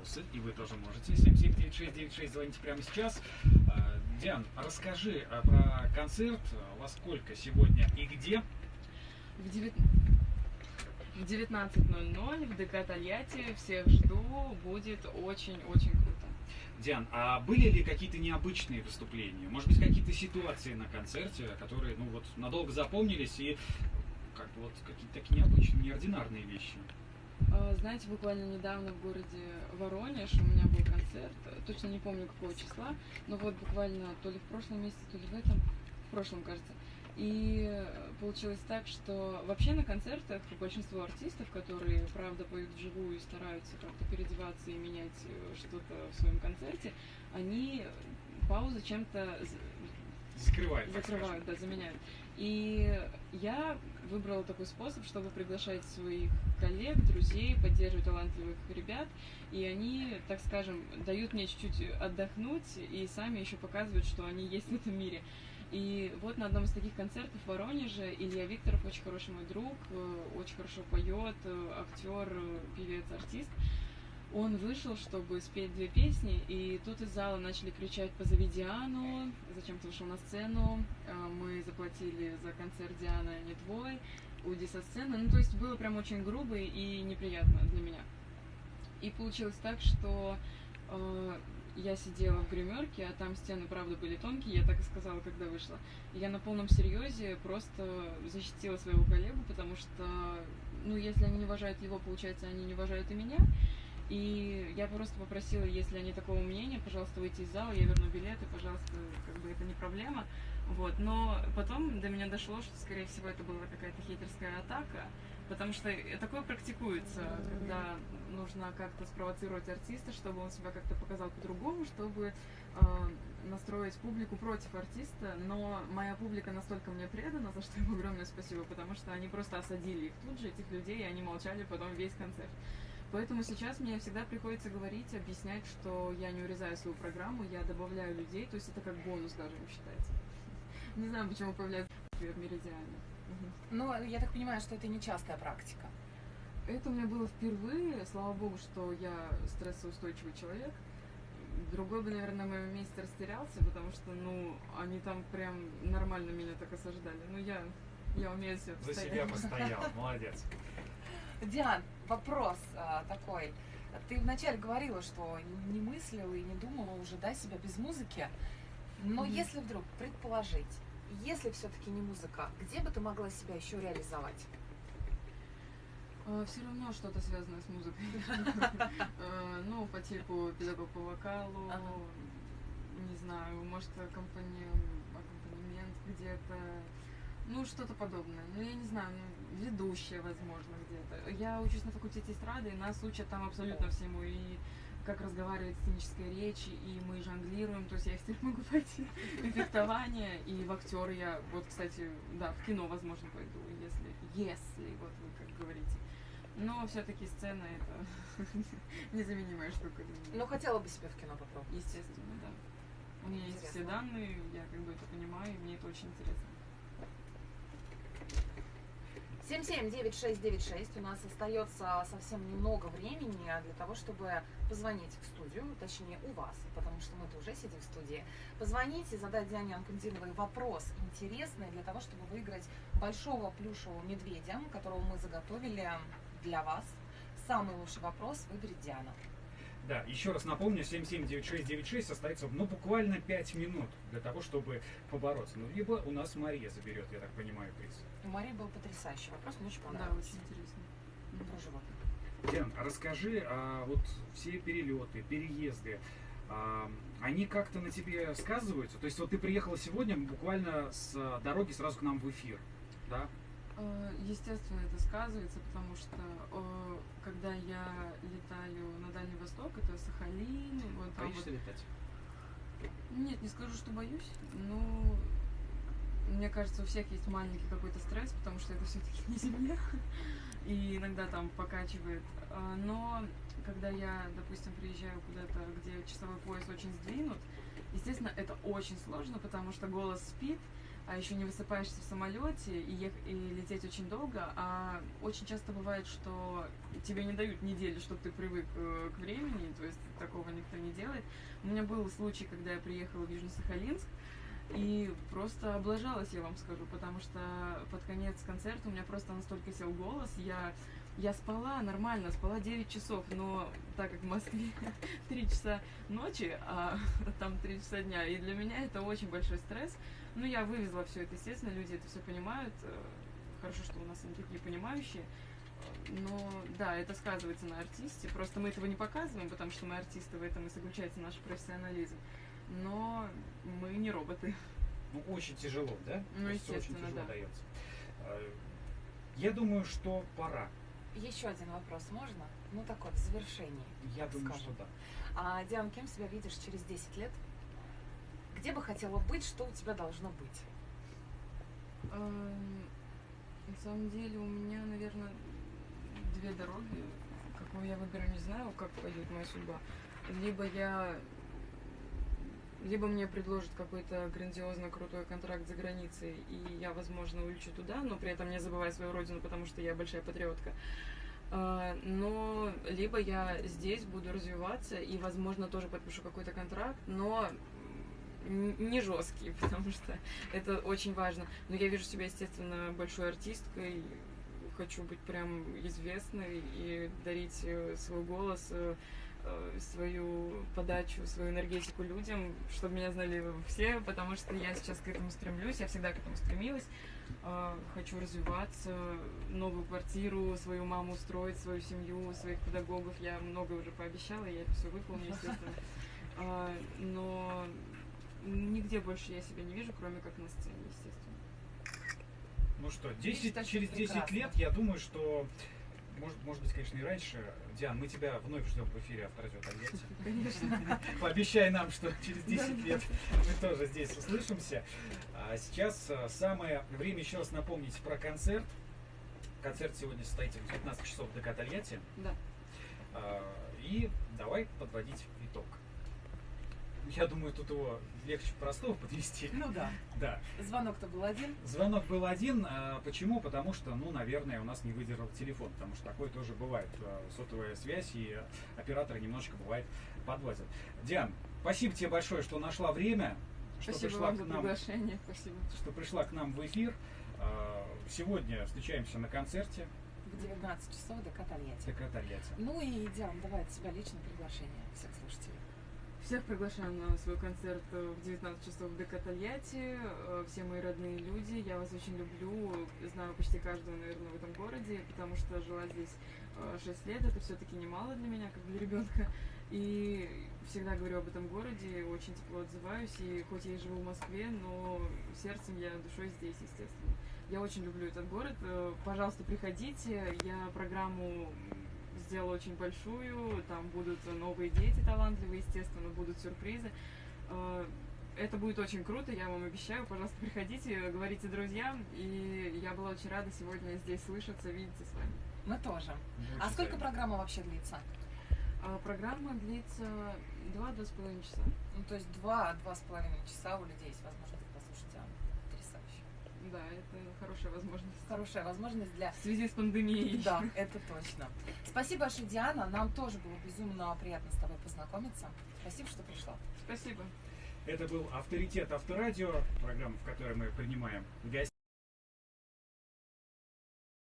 вопросы, и вы тоже можете. 779696, звоните прямо сейчас. Диан, расскажи про концерт. Во сколько сегодня и где? В 19:00 в ДК Тольятти. Всех жду. Будет очень-очень круто. Диан, а были ли какие-то необычные выступления? Может быть, какие-то ситуации на концерте, которые, надолго запомнились и какие-то такие необычные, неординарные вещи? Знаете, буквально недавно в городе Воронеж у меня был концерт, точно не помню какого числа, но буквально то ли в прошлом месяце, то ли в прошлом, кажется. И получилось так, что вообще на концертах большинство артистов, которые, правда, поют вживую и стараются как-то переодеваться и менять что-то в своем концерте, они паузы чем-то закрывают, да, заменяют. И я выбрала такой способ, чтобы приглашать своих коллег, друзей, поддерживать талантливых ребят, и они, так скажем, дают мне чуть-чуть отдохнуть и сами еще показывают, что они есть в этом мире. И на одном из таких концертов в Воронеже Илья Викторов, очень хороший мой друг, очень хорошо поет, актер, певец, артист. Он вышел, чтобы спеть 2 песни, и тут из зала начали кричать «Позови Диану», зачем-то вышел на сцену, мы заплатили за концерт «Диана, не твой», уйди со сцены. То есть было прям очень грубо и неприятно для меня. И получилось так, что я сидела в гримерке, а там стены, правда, были тонкие, я так и сказала, когда вышла. И я на полном серьезе просто защитила своего коллегу, потому что, если они не уважают его, получается, они не уважают и меня. И я просто попросила, если они такого мнения, пожалуйста, выйти из зала, я верну билеты, пожалуйста, это не проблема. Но потом до меня дошло, что, скорее всего, это была какая-то хейтерская атака, потому что такое практикуется, когда нужно как-то спровоцировать артиста, чтобы он себя как-то показал по-другому, чтобы настроить публику против артиста, но моя публика настолько мне предана, за что им огромное спасибо, потому что они просто осадили их тут же, этих людей, и они молчали потом весь концерт. Поэтому сейчас мне всегда приходится говорить, объяснять, что я не урезаю свою программу, я добавляю людей, то есть это как бонус даже считается. Не знаю, почему появляется в Меридиане. Но я так понимаю, что это нечастая практика. Это у меня было впервые, слава богу, что я стрессоустойчивый человек. Другой бы, наверное, на моем месте растерялся, потому что, они там прям нормально меня так осаждали. Я умею себя постоять. За себя постоял, молодец. Диан, вопрос такой. Ты вначале говорила, что не мыслила и не думала уже, себя без музыки. Но если вдруг предположить, если все-таки не музыка, где бы ты могла себя еще реализовать? Все равно что-то связанное с музыкой. По типу педагог по вокалу, не знаю, может, аккомпанемент где-то. Что-то подобное. Я не знаю, ведущая, возможно, где-то. Я учусь на факультете эстрады, и нас учат там абсолютно всему. И как разговаривать сценическая речь, и мы жонглируем. То есть я в стиль могу пойти. И фехтование, и в актеры я, кстати, в кино, возможно, пойду, если вы как говорите. Но все-таки сцена это незаменимая штука. Хотела бы себя в кино попробовать. Естественно, да. У меня есть все данные, я это понимаю, и мне это очень интересно. 779696. У нас остается совсем немного времени для того, чтобы позвонить в студию, точнее у вас, потому что мы-то уже сидим в студии. Позвонить и задать Диане Анкудиновой вопрос интересный для того, чтобы выиграть большого плюшевого медведя, которого мы заготовили для вас. Самый лучший вопрос выберет Диана. Да, еще раз напомню, 779696 остается буквально 5 минут для того, чтобы побороться. Либо у нас Мария заберет, я так понимаю, приз. У Марии был потрясающий вопрос, мне очень понравился. Да, очень интересно. Про животных. Диан, расскажи, все перелеты, переезды, они как-то на тебе сказываются? То есть ты приехала сегодня буквально с дороги сразу к нам в эфир, да? Естественно, это сказывается, потому что когда я летаю на Дальний Восток, это Сахалин. Боишься летать? Нет, не скажу, что боюсь, но мне кажется, у всех есть маленький какой-то стресс, потому что это все-таки не земля, и иногда там покачивает. Но когда я, допустим, приезжаю куда-то, где часовой пояс очень сдвинут, естественно, это очень сложно, потому что голос спит, а еще не высыпаешься в самолете и лететь очень долго, а очень часто бывает, что тебе не дают недели, чтобы ты привык к времени, то есть никто не делает. У меня был случай, когда я приехала в Южно-Сахалинск, и просто облажалась, я вам скажу, потому что под конец концерта у меня просто настолько сел голос, я спала нормально, спала 9 часов, но так как в Москве 3 часа ночи, а там 3 часа дня, и для меня это очень большой стресс. Ну, я вывезла все это, естественно, люди это все понимают. Хорошо, что у нас они такие понимающие. Но да, это сказывается на артисте. Просто мы этого не показываем, потому что мы артисты, в этом и заключается наш профессионализм. Но мы не роботы. Ну, очень тяжело, да? Ну, То есть естественно, очень тяжело да. дается. Я думаю, что пора. Еще один вопрос можно? Ну, такой, в завершении. Я думаю, скажем. что да. Диана, кем себя видишь через 10 лет? Где бы хотела быть, что у тебя должно быть? На самом деле у меня, наверное, две дороги. Какую я выберу, не знаю, как пойдет моя судьба. Либо мне предложат какой-то грандиозно крутой контракт за границей, и я, возможно, улечу туда, но при этом не забывая свою родину, потому что я большая патриотка. Но либо я здесь буду развиваться и, возможно, тоже подпишу какой-то контракт, но не жесткий, потому что это очень важно. Но я вижу себя, естественно, большой артисткой, хочу быть прям известной и дарить свой голос, свою подачу, свою энергетику людям, чтобы меня знали все, потому что я сейчас к этому стремлюсь, я всегда к этому стремилась. Хочу развиваться, новую квартиру, свою маму устроить, свою семью, своих педагогов. Я много уже пообещала, я это все выполню, естественно. Но нигде больше я себя не вижу, кроме как на сцене, естественно. Ну что, прекрасно. через 10 лет, я думаю, что, может быть, конечно, и раньше. Диан, мы тебя вновь ждем в эфире «Авторадио Тольятти». Конечно. Пообещай нам, что через 10 лет мы тоже здесь услышимся. А сейчас самое время еще раз напомнить про концерт. Концерт сегодня состоится в 19 часов в ДК Тольятти. Да. И давай подводить итог. Я думаю, тут его легче простого подвести. Ну да. Да. Звонок-то был один. Звонок был один. Почему? Потому что, наверное, у нас не выдержал телефон. Потому что такое тоже бывает. Сотовая связь и операторы немножечко бывает подводят. Диан, спасибо тебе большое, что нашла время. Что Спасибо пришла вам к за нам, приглашение. Спасибо. что пришла к нам в эфир. Сегодня встречаемся на концерте В 19 часов ДК Тольятти. ДК Тольятти. Ну и, Диан, давай от себя лично приглашение всех слушателей. Всех приглашаю на свой концерт в 19 часов в ДК Тольятти. Все мои родные люди, я вас очень люблю, знаю почти каждого, наверное, в этом городе, потому что жила здесь 6 лет, это все-таки немало для меня, как для ребенка. И всегда говорю об этом городе, очень тепло отзываюсь, и хоть я и живу в Москве, но сердцем я, душой здесь, естественно. Я очень люблю этот город, пожалуйста, приходите, я программу сделала очень большую, там будут новые дети талантливые, естественно, будут сюрпризы. Это будет очень круто, я вам обещаю. Пожалуйста, приходите, говорите друзьям. И я была очень рада сегодня здесь слышаться, видеться с вами. Мы тоже. Очень А сколько ценим. программа вообще длится? Программа длится 2-2,5 часа. Ну, то есть 2-2,5 часа у людей есть возможность послушать Диану. Потрясающе. Да, это хорошая возможность. Хорошая возможность для... В связи с пандемией. Да, это точно. Спасибо большое, Диана. Нам тоже было безумно приятно с тобой познакомиться. Спасибо, что пришла. Спасибо. Это был «Авторитет Авторадио», программа, в которой мы принимаем гостей.